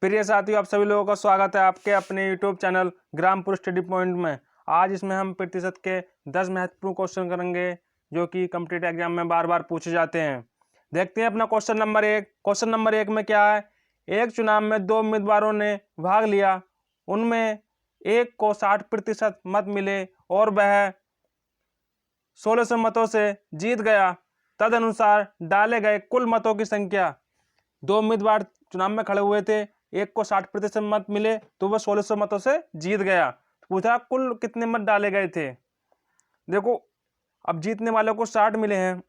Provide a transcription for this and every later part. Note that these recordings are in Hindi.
प्रिय साथियों, आप सभी लोगों का स्वागत है आपके अपने YouTube channel Grampur study point में। आज इसमें हम प्रतिशत के 10 महत्वपूर्ण क्वेश्चन करेंगे जो कि कॉम्पिटिटिव एग्जाम में बार बार पूछे जाते हैं। देखते हैं अपना क्वेश्चन नंबर 1। क्वेश्चन नंबर 1 में क्या है? एक चुनाव में 2 उम्मीदवारों ने भाग लिया, उनमें एक को 60% मत मिले और वह 1600 मतों से जीत गया। तदनुसार डाले गए कुल मतों की संख्या। 2 उम्मीदवार चुनाव में खड़े हुए थे, एक को 60% मत मिले तो वह 1600 मतों से जीत गया। पूछा कुल कितने मत डाले गए थे। देखो, अब जीतने वालों को 60 मिले हैं,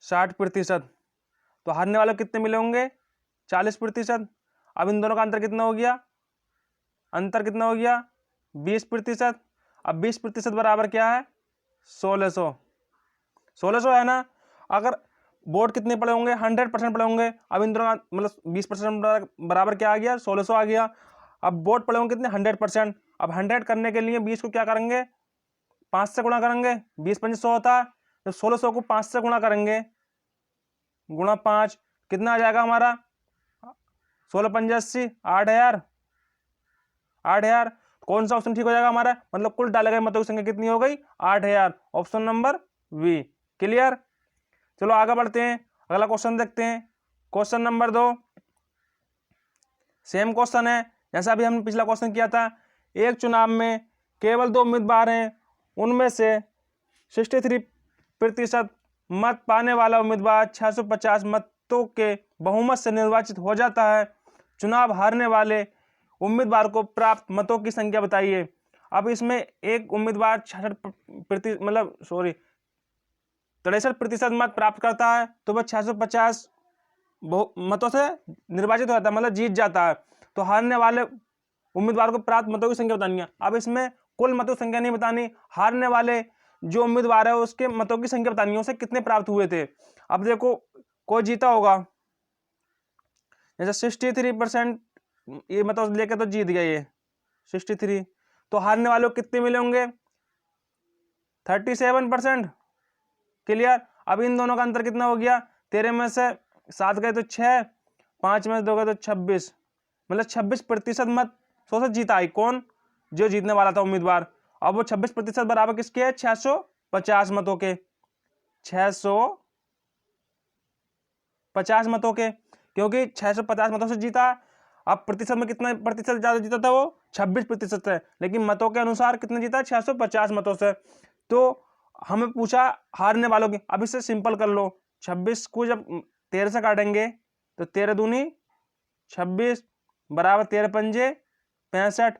60%, तो हारने वालों को कितने मिले होंगे? 40%। अब इन दोनों का अंतर कितना हो गया? अंतर कितना हो गया? 20%। अब 20% बराबर क्या है? 1600। 1600 है ना। अगर वोट कितने पड़े होंगे? 100% पड़े होंगे। अब इन दोनों का मतलब 20% बराबर क्या आ गया? 1600 आ गया। अब वोट पड़े होंगे कितने? 100%। अब 100 करने के लिए 20 को क्या करेंगे? 5 से गुणा करेंगे। 20 5 100 होता है। तो 1600 को 5 से गुणा करेंगे, गुणा 5, कितना आ जाएगा हमारा? 16 5 80, 8000। 8000। कौन सा ऑप्शन ठीक हो जाएगा हमारा? मतलब कुल डाले गए मतों की संख्या कितनी हो गई? 8000। Option number B. क्लियर? चलो आगे बढ़ते हैं, अगला क्वेश्चन देखते हैं। क्वेश्चन नंबर 2 सेम क्वेश्चन है जैसा अभी हमने पिछला क्वेश्चन किया था। एक चुनाव में केवल 2 उम्मीदवार हैं, उनमें से 63% मत पाने वाला उम्मीदवार 650 मतों के बहुमत से निर्वाचित हो जाता है। चुनाव हारने वाले उम्मीदवार को प्राप्त मतों की संख्या बताइए। अब इसमें एक उम्मीदवार 63% मत प्राप्त करता है तो वह 650 मतों से निर्वाचित हो जाता है, मतलब जीत जाता है। तो हारने वाले उम्मीदवार को प्राप्त मतों की संख्या बतानी है। अब इसमें कुल मतों की संख्या नहीं बतानी, हारने वाले जो उम्मीदवार है उसके मतों की संख्या बतानी है, उसे कितने प्राप्त हुए थे। अब देखो, कोई जीता होगा, जैसे 63% ये मतलब लेके तो जीत गया ये 63, तो हारने वालों को कितने मिले होंगे? 37%। क्लियर? अब इन दोनों का अंतर कितना हो गया? 13 में से 7 गए तो 6, 5 में से 2 गए तो 26, मतलब 26% मत सोचो जीता है कौन? जो जीतने वाला था उम्मीदवार। अब वो 26% बराबर किसके है? 650 मतों के। 650 मतों के, क्योंकि 650 मतों से जीता। अब प्रतिशत में कितना प्रतिशत ज्यादा जीता था? वो 26% है, लेकिन मतों के अनुसार कितने जीता? 650 मतों से। तो हमें पूछा हारने वालों की। अब इसे सिंपल कर लो, 26 को जब 13 से काटेंगे तो 13 दूनी 26 बराबर 13 पंजे 65,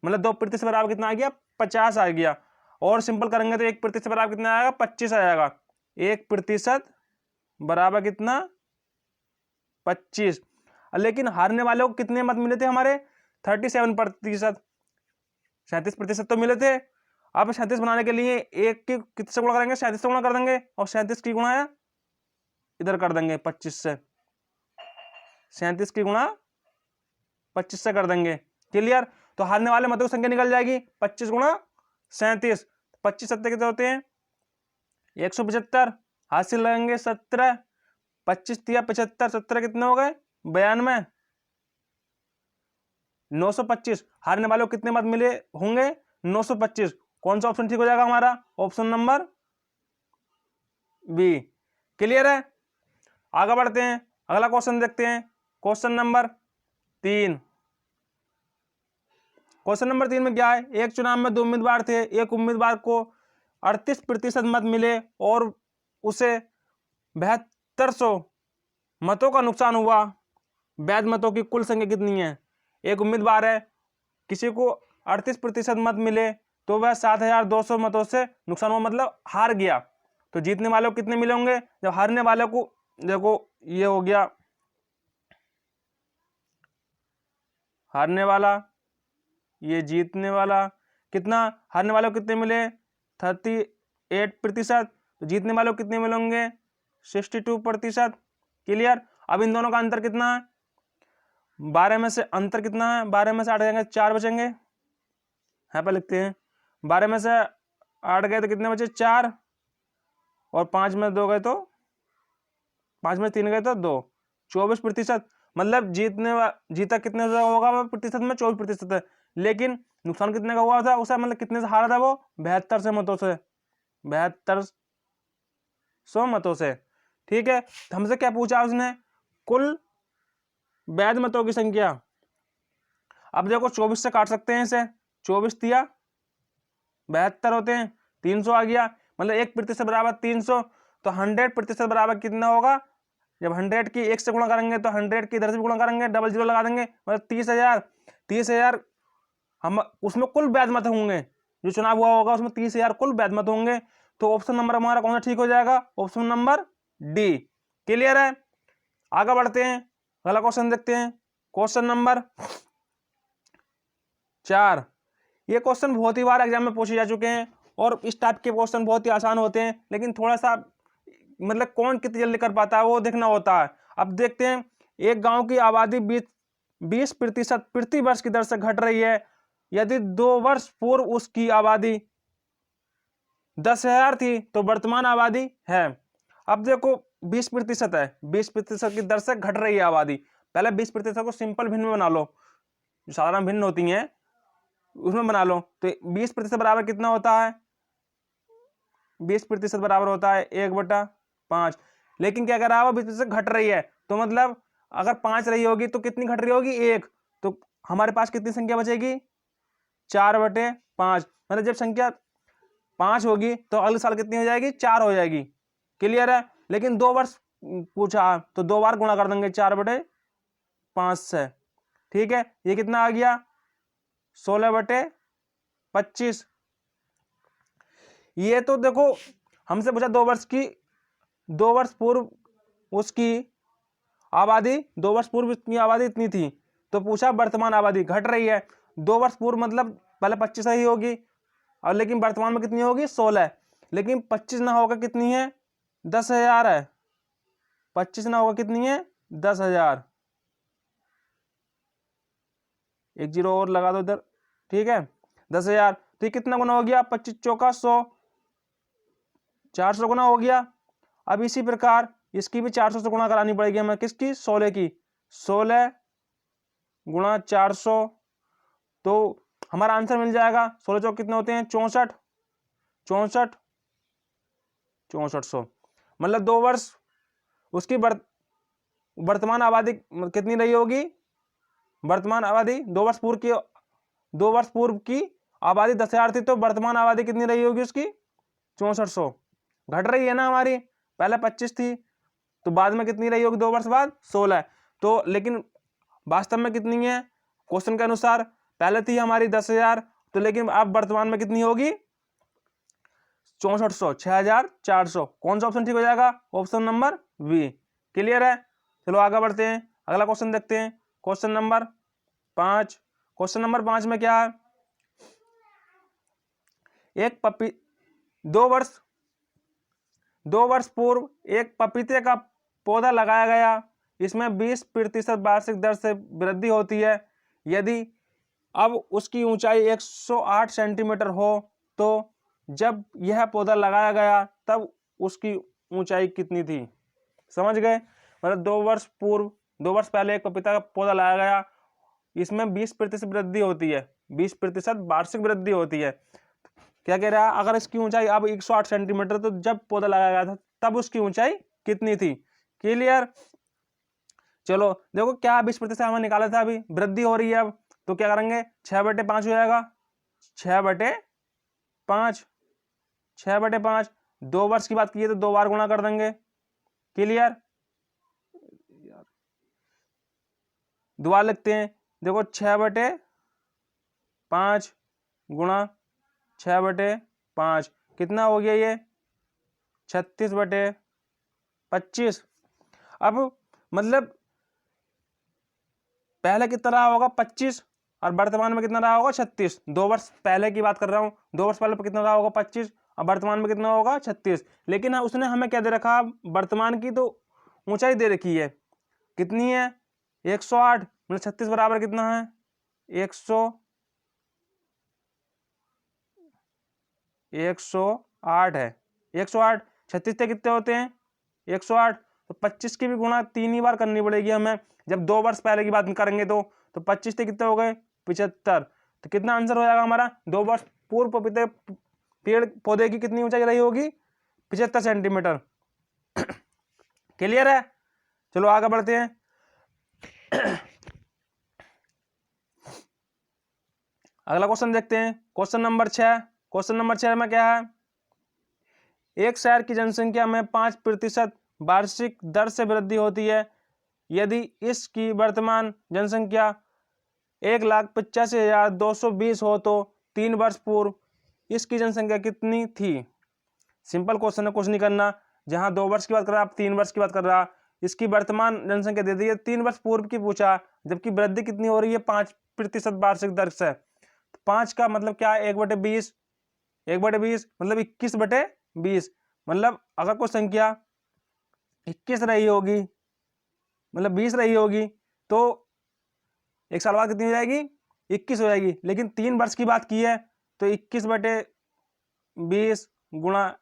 मतलब 2% बराबर कितना आ गया? 50 आ गया। और सिंपल करेंगे तो 1% बराबर कितना आएगा? 25 आ जाएगा। 1% बराबर कितना? 25। लेकिन हारने वालों को कितने मत मिले थे हमारे? 37%। 37% तो मिले थे। अब 37 बनाने के लिए एक की कितने गुणा करेंगे? 37 से गुणा कर देंगे, और 37 की गुणा है इधर कर देंगे 25 से। 37 की गुणा 25 से कर देंगे। क्लियर? तो हारने वाले मतों की संख्या निकल जाएगी 25 गुणा 37। 25 सत्तर कितने होते हैं? 175। हासिल लगेंगे 17, 25 दिया 75, 17 कितने हो गए? 92। 925। हारने वालों को कितने मत मिले होंगे? 925। कौन सा ऑप्शन ठीक हो जाएगा हमारा? Option number B. क्लियर है? आगे बढ़ते हैं, अगला क्वेश्चन देखते हैं। Question number 3। क्वेश्चन नंबर 3 में क्या है? एक चुनाव में 2 उम्मीदवार थे, एक उम्मीदवार को 38% मत मिले और उसे 7200 मतों का नुकसान हुआ। वैध मतों की कुल संख्या कितनी है? एक उम्मीदवार है, किसी को 38% मत मिले तो वह 7200 मतों से नुकसान हुआ, मतलब हार गया। तो जीतने वालों को कितने मिले होंगे? जब हारने वालों को, देखो ये हो गया हारने वाला, ये जीतने वाला। कितना हारने वालों को कितने मिले? 38%। तो जीतने वालों को कितने मिलेंगे? 62%। क्लियर? अब इन दोनों का अंतर कितना है? 12 में से अंतर कितना है? 12 में से 8 जाएंगे 4 बचेंगे। यहाँ पर लिखते हैं 12 में से 8 गए तो कितने बचे? 4, और 5 में 2 गए तो 5 में 3 गए तो 2, 24%। मतलब जीता कितने से होगा वो प्रतिशत में 24% है, लेकिन नुकसान कितने का हुआ था उसे, मतलब कितने से हारा था वो 72 मतों से, 7200 मतों से। ठीक है, तो हमसे क्या पूछा उसने, कुल वैध मतों की संख्या। अब देखो 24 से काट सकते हैं इसे, 24 दिया 72 होते हैं, 300 आ गया, मतलब 1% बराबर 300। तो 100% बराबर कितना होगा, जब 100 की 1 से गुणा करेंगे तो 100 की इधर से गुणा करेंगे, डबल जीरो लगा देंगे, मतलब 30,000। 30,000 हम उसमें कुल वैध मत होंगे, जो चुनाव हुआ होगा उसमें 30,000 कुल वैध मत होंगे। तो ऑप्शन नंबर हमारा कौन सा ठीक हो जाएगा, ऑप्शन नंबर डी। क्लियर है, आगे बढ़ते हैं, अगला क्वेश्चन देखते हैं। Question number 4। ये क्वेश्चन बहुत ही बार एग्जाम में पूछे जा चुके हैं, और इस टाइप के क्वेश्चन बहुत ही आसान होते हैं, लेकिन थोड़ा सा मतलब कौन कितनी जल्दी कर पाता है वो देखना होता है। अब देखते हैं, एक गांव की आबादी 20% प्रति वर्ष की दर से घट रही है, यदि 2 वर्ष पूर्व उसकी आबादी 10,000 थी तो वर्तमान आबादी है। अब देखो 20% है, 20% की दर से घट रही है आबादी। पहले 20% को सिंपल भिन्न में बना लो, जो साधारण भिन्न होती हैं उसमें बना लो। तो 20% बराबर कितना होता है, 20% बराबर होता है 1/5। लेकिन क्या कर रहा है, 20% घट रही है, तो मतलब अगर 5 रही होगी तो कितनी घट रही होगी, 1। तो हमारे पास कितनी संख्या बचेगी, 4/5। मतलब जब संख्या 5 होगी तो अगले साल कितनी हो जाएगी, 4 हो जाएगी। क्लियर है, लेकिन 2 वर्ष पूछा तो 2 बार गुणा कर देंगे 4/5 से। ठीक है, ये कितना आ गया, 16/25। ये तो देखो हमसे पूछा 2 वर्ष की, 2 वर्ष पूर्व उसकी आबादी, 2 वर्ष पूर्व की आबादी इतनी थी, तो पूछा वर्तमान आबादी घट रही है। 2 वर्ष पूर्व मतलब पहले 25 ही होगी, और लेकिन वर्तमान में कितनी होगी, 16। लेकिन 25 ना होगा कितनी है, 10,000 है। 25 ना होगा कितनी है, 10,000। एक जीरो और लगा दो इधर। ठीक है, 10,000। तो कितना गुना हो गया, 25 चौका 100, 400 गुना हो गया। अब इसी प्रकार इसकी भी 400 से गुणा करानी पड़ेगी हमें, किसकी, 16 की। 16 गुणा 400, तो हमारा आंसर मिल जाएगा, 16 चौक कितने होते हैं, 64, 64, 6400। मतलब 2 वर्ष उसकी वर्तमान आबादी कितनी रही होगी, वर्तमान आबादी 2 वर्ष पूर्व की, 2 वर्ष पूर्व की आबादी 10,000 थी, तो वर्तमान आबादी कितनी रही होगी उसकी, 6400। घट रही है ना हमारी, पहले 25 थी तो बाद में कितनी रही होगी, 2 वर्ष बाद 16। तो लेकिन वास्तव में कितनी है, क्वेश्चन के अनुसार पहले थी हमारी 10,000, तो लेकिन अब वर्तमान में कितनी होगी, 6400, 6,400। कौन सा ऑप्शन ठीक हो जाएगा, ऑप्शन नंबर बी। क्लियर है, चलो आगे बढ़ते हैं, अगला क्वेश्चन देखते हैं। Question number 5। क्वेश्चन नंबर 5 में क्या है, एक 2 वर्ष पूर्व एक पपीते का पौधा लगाया गया, इसमें 20% वार्षिक दर से वृद्धि होती है, यदि अब उसकी ऊंचाई 108 सेंटीमीटर हो, तो जब यह पौधा लगाया गया तब उसकी ऊंचाई कितनी थी। समझ गए, मतलब 2 वर्ष पूर्व, 2 वर्ष पहले एक पपीता का पौधा लगाया गया, इसमें 20% वृद्धि होती है, 20% वार्षिक वृद्धि होती है। क्या कह रहा है, अगर इसकी ऊंचाई अब 108 सेंटीमीटर, तो जब पौधा लगाया गया था तब उसकी ऊंचाई कितनी थी। क्लियर, चलो देखो क्या 20% हमें निकाला था, अभी वृद्धि हो रही है अब, तो क्या करेंगे, 6/5 हो जाएगा, 6/5, 6/5। 2 वर्ष की बात की है तो 2 बार गुणा कर देंगे। क्लियर, दोबारा लिखते हैं, देखो 6/5 गुणा 6/5 कितना हो गया, ये 36/25। अब मतलब पहले कितना रहा होगा, 25, और वर्तमान में कितना रहा होगा, 36। 2 वर्ष पहले की बात कर रहा हूँ, 2 वर्ष पहले कितना रहा होगा, 25, और वर्तमान में कितना होगा, 36। लेकिन उसने हमें क्या दे रखा, वर्तमान की तो ऊंचाई दे रखी है, कितनी है, 108, मतलब 36 बराबर कितना है, 108 है, 108, 36 से कितने होते हैं, 108, तो 25 की भी गुणा 3 ही बार करनी पड़ेगी हमें। जब 2 वर्ष पहले की बात करेंगे तो 25 से कितने हो गए 75। तो कितना आंसर हो जाएगा हमारा, 2 वर्ष पूर्व पपीते पेड़ पौधे की कितनी ऊंचाई रही होगी 75 सेंटीमीटर। क्लियर है? चलो आगे बढ़ते हैं। अगला क्वेश्चन देखते हैं, क्वेश्चन नंबर 6। क्वेश्चन नंबर 6 में क्या है, एक शहर की जनसंख्या में 5% वार्षिक दर से वृद्धि होती है। यदि इसकी वर्तमान जनसंख्या 1,85,220 हो तो 3 वर्ष पूर्व इसकी जनसंख्या कितनी थी। सिंपल क्वेश्चन है, कुछ नहीं करना। जहां 2 वर्ष की बात कर रहा है, आप 3 वर्ष की बात कर रहा, इसकी वर्तमान जनसंख्या दे दी है, 3 वर्ष पूर्व की पूछा, जबकि वृद्धि कितनी हो रही है 5% वार्षिक दर से। 5 का मतलब क्या है 1/20, 1/20 मतलब 21/20। मतलब अगर कोई संख्या 21 रही होगी, मतलब 20 रही होगी, तो एक साल बाद कितनी हो जाएगी 21 हो जाएगी। लेकिन 3 वर्ष की बात की है तो 21/20 गुणा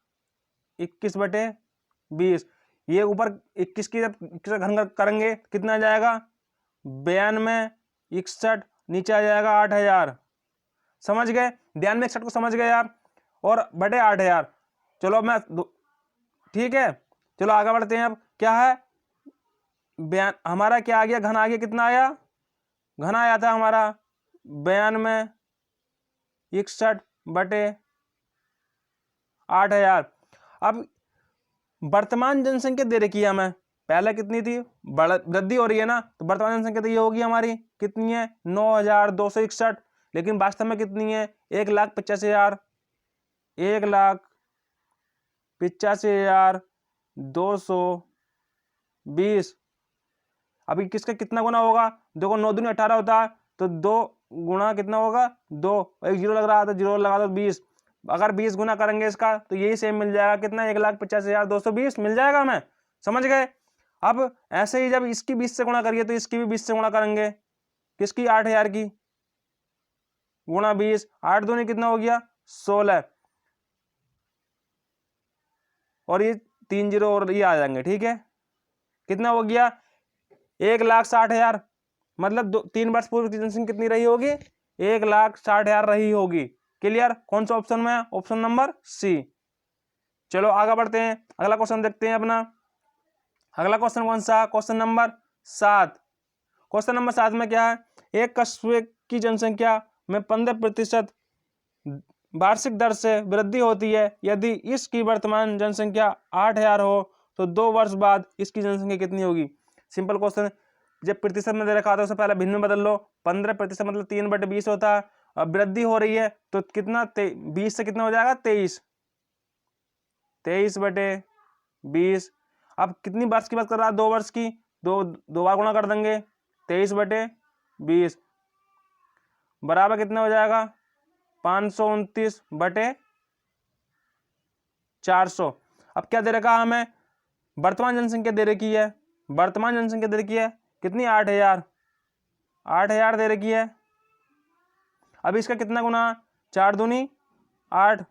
21/20, ये ऊपर 21 की जब घन करेंगे कितना आ जाएगा 92, 61, नीचे आ जाएगा 8000। समझ गए? 92, 61 को समझ गए आप, और बटे 8000। चलो मैं ठीक है, चलो आगे बढ़ते हैं। अब क्या है, हमारा क्या आ गया, घन आ गया, कितना आया, घन आया था हमारा 92, 61 बटे 8000। अब वर्तमान जनसंख्या दे रखी है हमें, पहले कितनी थी, वृद्धि हो रही है ना, तो वर्तमान जनसंख्या तो ये होगी हमारी कितनी है 9261, लेकिन वास्तव में कितनी है 1,85,000, 1,85,220। अभी किसका कितना गुना होगा, देखो 9 दूनी 18 होता है, तो 2 गुणा कितना होगा 2, एक जीरो लग रहा था, जीरो लगा दो 20। अगर 20 गुना करेंगे इसका तो यही सेम मिल जाएगा, कितना 1,85,220 मिल जाएगा हमें। समझ गए? अब ऐसे ही जब इसकी 20 से गुणा करिए तो इसकी भी 20 से गुणा करेंगे, किसकी 8000 की, गुणा 20, 8 दूनी कितना हो गया 16, और ये 3 जीरो और ये आ जाएंगे। ठीक है, कितना हो गया 1,60,000। मतलब 3 वर्ष पूर्व की जनसंख्या कितनी रही होगी 1,60,000 रही होगी। क्लियर? कौन सा ऑप्शन में है, ऑप्शन नंबर सी। चलो आगे बढ़ते हैं, अगला क्वेश्चन देखते हैं अपना। अगला क्वेश्चन कौन सा, क्वेश्चन नंबर 7। क्वेश्चन नंबर 7 में क्या है, एक कस्बे की जनसंख्या में 15% वार्षिक दर से वृद्धि होती है। यदि इसकी वर्तमान जनसंख्या 8000 हो तो 2 वर्ष बाद इसकी जनसंख्या कितनी होगी। सिंपल क्वेश्चन, जब प्रतिशत में दे रखा था उससे पहले भिन्न में बदल लो। 15% मतलब 3/20 होता है। अब वृद्धि हो रही है तो कितना 20 से कितना हो जाएगा 23, 23/20। अब कितनी वर्ष की बात कर रहा है 2 वर्ष की, दो बार गुणा कर देंगे, 23/20 बराबर कितना हो जाएगा 529/400। अब क्या दे रखा हमें, वर्तमान जनसंख्या दे रखी है, वर्तमान जनसंख्या दे रखी है कितनी 8000, 8000 दे रखी है। अब इसका कितना गुना, 4 दूनी 8,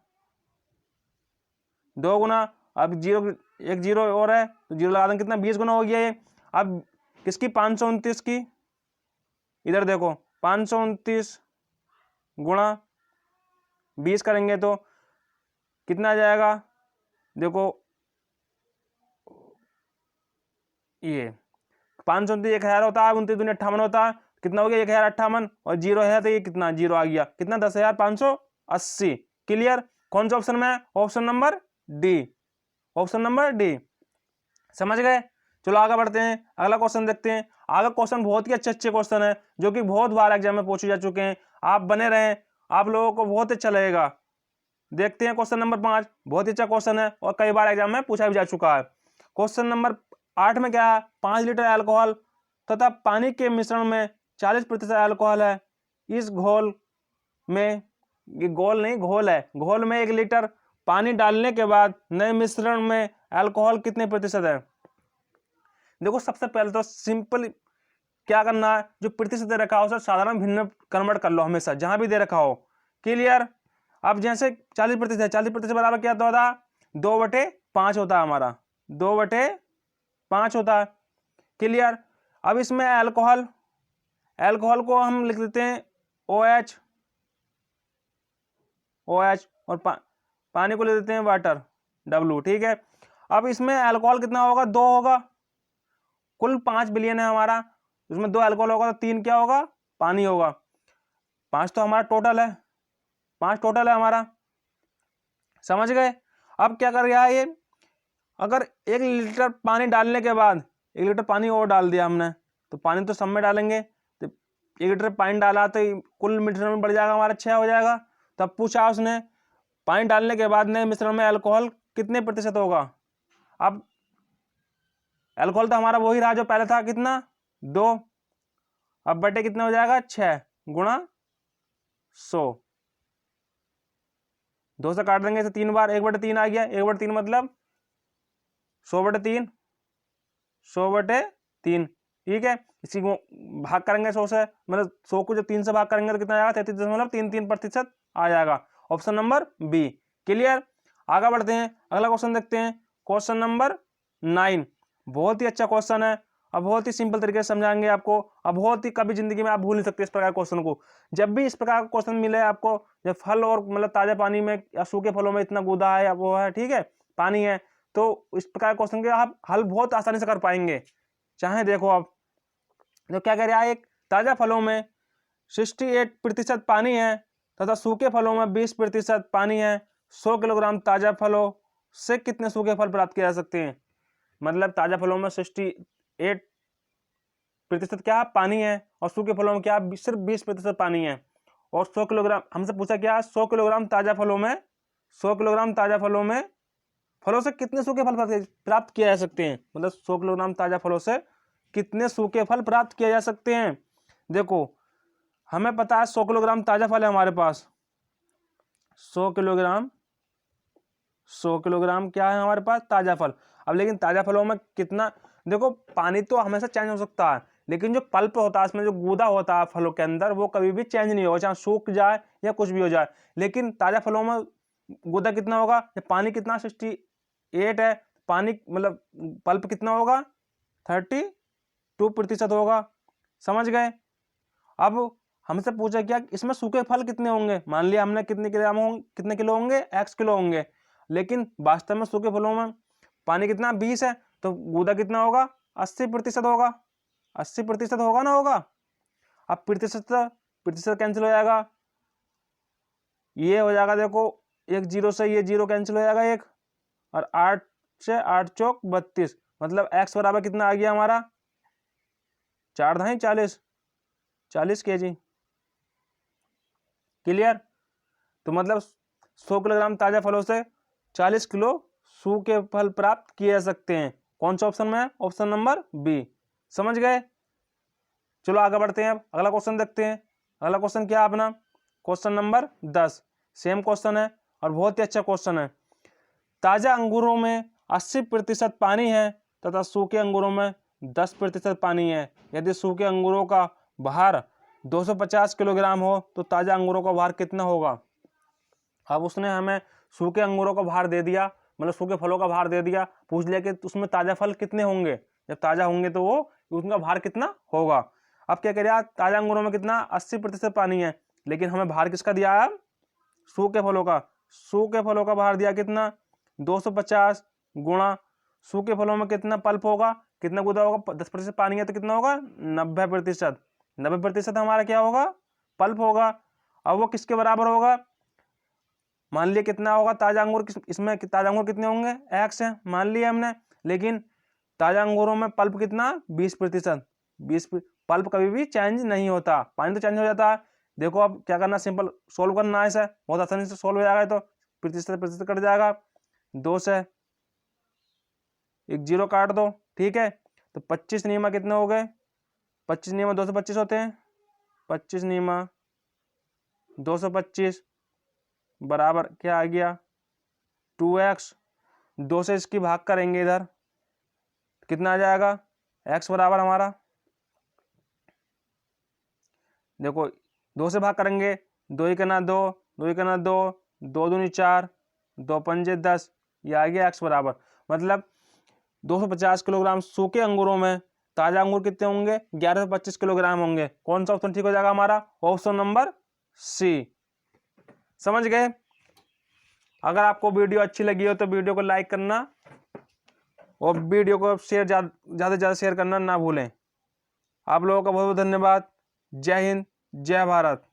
2 गुना, अब जीरो, एक जीरो और है तो जीरो लगा देंगे, कितना 20 गुना हो गया ये। अब किसकी 529 की, इधर देखो 529 गुणा 20 करेंगे तो कितना आ जाएगा, देखो ये 529 1000 होता है, 29 दूनी 58 होता है, कितना हो गया 1058, और जीरो है तो ये कितना जीरो आ गया, कितना 10,580। क्लियर? कौन सा ऑप्शन में है, option number D, option number D. समझ गए? चलो आगे बढ़ते हैं, अगला क्वेश्चन देखते हैं। अगला क्वेश्चन बहुत ही अच्छे क्वेश्चन है जो कि बहुत बार एग्जाम में पूछे जा चुके हैं। आप बने रहें, आप लोगों को बहुत अच्छा लगेगा। देखते हैं क्वेश्चन नंबर 5, बहुत ही अच्छा क्वेश्चन है और कई बार एग्जाम में पूछा भी जा चुका है। क्वेश्चन नंबर 8 में क्या है, 5 लीटर अल्कोहल तथा पानी के मिश्रण में 40% अल्कोहल है। इस घोल में, ये गोल नहीं घोल है, घोल में 1 लीटर पानी डालने के बाद नए मिश्रण में अल्कोहल कितने प्रतिशत है। देखो सबसे पहले तो सिंपल क्या करना है, जो प्रतिशत दे रखा हो उसे साधारण भिन्न कन्वर्ट कर लो हमेशा, जहां भी दे रखा हो। क्लियर? अब जैसे 40% है, 40% बराबर क्या होता है 2/5 होता है हमारा, 2/5 5 होता है। क्लियर। अब इसमें अल्कोहल, अल्कोहल को हम लिख देते हैं OH, OH और पानी को ले देते हैं वाटर, W। ठीक है। अब इसमें अल्कोहल कितना होगा, 2 होगा। कुल 5 बिलियन है हमारा, इसमें 2 अल्कोहल होगा तो 3 क्या होगा, पानी होगा। 5 तो हमारा टोटल है, 5 टोटल है हमारा। समझ गए। अब क्या कर रहा है ये, अगर 1 लीटर पानी डालने के बाद 1 लीटर पानी और डाल दिया हमने, तो पानी तो सब में डालेंगे, तो 1 लीटर पानी डाला तो कुल मिश्रण में बढ़ जाएगा हमारा 6 हो जाएगा। तब पूछा उसने पानी डालने के बाद नए मिश्रण में अल्कोहल कितने प्रतिशत होगा। अब अल्कोहल तो हमारा वही रहा जो पहले था, कितना, 2। अब बटे कितना हो जाएगा, 6 गुणा 100, 2 से काट देंगे इसे 3 बार, 1/3 आ गया। 1/3 मतलब 100/3, 100/3। ठीक है। इसी को भाग करेंगे 100 से, मतलब 100 को जब 3 से भाग करेंगे तो कितना आएगा, 33.33% आ जाएगा। Option number B. क्लियर। आगे बढ़ते हैं, अगला क्वेश्चन देखते हैं। क्वेश्चन नंबर 9, बहुत ही अच्छा क्वेश्चन है। अब बहुत ही सिंपल तरीके से समझाएंगे आपको। अब बहुत ही, कभी जिंदगी में आप भूल नहीं सकते इस प्रकार क्वेश्चन को। जब भी इस प्रकार का क्वेश्चन मिले आपको, जब फल और मतलब ताजा पानी में या सूखे फलों में इतना गुदा है या वो है, ठीक है, पानी है, तो इस प्रकार क्वेश्चन के आप हल बहुत आसानी से कर पाएंगे। चाहे देखो आप, तो क्या कह रहा है, एक ताजा फलों में 68% पानी है तथा सूखे फलों में 20% पानी है। 100 किलोग्राम ताजा फलों से कितने सूखे फल प्राप्त किए जा सकते हैं। मतलब ताजा फलों में 68% क्या पानी है और सूखे फलों में क्या सिर्फ 20% पानी है। और 100 किलोग्राम हमसे पूछा क्या, 100 किलोग्राम ताजा फलों में, 100 किलोग्राम ताजा फलों में फलों से कितने सूखे फल प्राप्त किए जा सकते हैं। मतलब 100 किलोग्राम ताजा फलों से कितने सूखे फल प्राप्त किए जा सकते हैं। देखो हमें पता है 100 किलोग्राम ताजा फल है हमारे पास, 100 किलोग्राम क्या है हमारे पास, ताजा फल। अब लेकिन ताजा फलों में कितना, देखो पानी तो हमेशा चेंज हो सकता है, लेकिन जो पल्प होता है, इसमें जो गूदा होता है फलों के अंदर, वो कभी भी चेंज नहीं होगा, चाहे सूख जाए या कुछ भी हो जाए। लेकिन ताजा फलों में गूदा कितना होगा, पानी कितना 68 है, पानी मतलब पल्प कितना होगा, 32% होगा। समझ गए। अब हमसे पूछा क्या, इसमें सूखे फल कितने होंगे। मान लिया हमने कितने किलो होंगे, x किलो होंगे, लेकिन वास्तव में सूखे फलों में पानी कितना 20 है, तो गूदा कितना होगा, 80% होगा। 80% होगा ना, होगा। अब प्रतिशत कैंसिल हो जाएगा, ये हो जाएगा, देखो एक 0 से ये 0 कैंसिल हो जाएगा एक, और 8 से 8 चौक 32, मतलब x बराबर कितना आ गया हमारा, 4 धाई 40 kg। क्लियर। तो मतलब 100 किलोग्राम ताजा फलों से 40 किलो सूखे फल प्राप्त किए जा सकते हैं। कौन सा ऑप्शन में है, ऑप्शन नंबर बी। समझ गए। चलो आगे बढ़ते हैं, अब अगला क्वेश्चन देखते हैं। अगला क्वेश्चन क्या है अपना, क्वेश्चन नंबर 10। सेम क्वेश्चन है और बहुत ही अच्छा क्वेश्चन है। ताजा अंगूरों में 80% पानी है तथा सूखे अंगूरों में 10% पानी है। यदि सूखे अंगूरों का भार 250 किलोग्राम हो तो ताजा अंगूरों का भार कितना होगा। अब उसने हमें सूखे अंगूरों का भार दे दिया, मतलब सूखे फलों का भार दे दिया, पूछ लिया कि उसमें ताजा फल कितने होंगे, जब ताजा होंगे तो वो उनका भार कितना होगा। अब क्या कह रहा है, ताजा अंगूरों में कितना 80% पानी है, लेकिन हमें भार किसका दिया है, सूखे फलों का। सूखे फलों का भार दिया कितना, 250 गुणा सूखे फलों में कितना पल्प होगा, कितना गुदा होगा, 10% पानी है तो कितना होगा, 90%। 90% हमारा क्या होगा, पल्प होगा। अब वो किसके बराबर होगा, मान लिया कितना होगा ताजा अंगूर, इसमें ताजा अंगूर कितने होंगे, x है मान लिया हमने, लेकिन ताजा अंगूरों में पल्प कितना 20%। 20 पल्प कभी भी चेंज नहीं होता, पानी तो चेंज हो जाता है। देखो अब क्या करना, सिंपल सोल्व करना है इसे, बहुत आसानी से सोल्व हो जाएगा। तो प्रतिशत कट जाएगा, 2 से एक 0 काट दो, ठीक है। तो 25 नियमा कितने हो गए, 25 नियमा 225 होते हैं, 25 नियमा 225 बराबर क्या आ गया, 2x। 2 से इसकी भाग करेंगे इधर, कितना आ जाएगा, x बराबर हमारा, देखो 2 से भाग करेंगे, 2 ही करना 2, 2 ही करना 2, 2 दूनी 4, 2 पंजे 10, ये आ गया x बराबर। मतलब 250 किलोग्राम सूखे अंगूरों में ताजा अंगूर कितने होंगे? 1125 किलोग्राम होंगे। कौन सा ऑप्शन ठीक हो जाएगा हमारा? Option number C. समझ गए? अगर आपको वीडियो अच्छी लगी हो तो वीडियो को लाइक करना और वीडियो को शेयर ज़्यादा से ज़्यादा शेयर करना ना भूलें। आप लोगों का बहुत बहुत धन्यवाद। जय हिंद, जय भारत।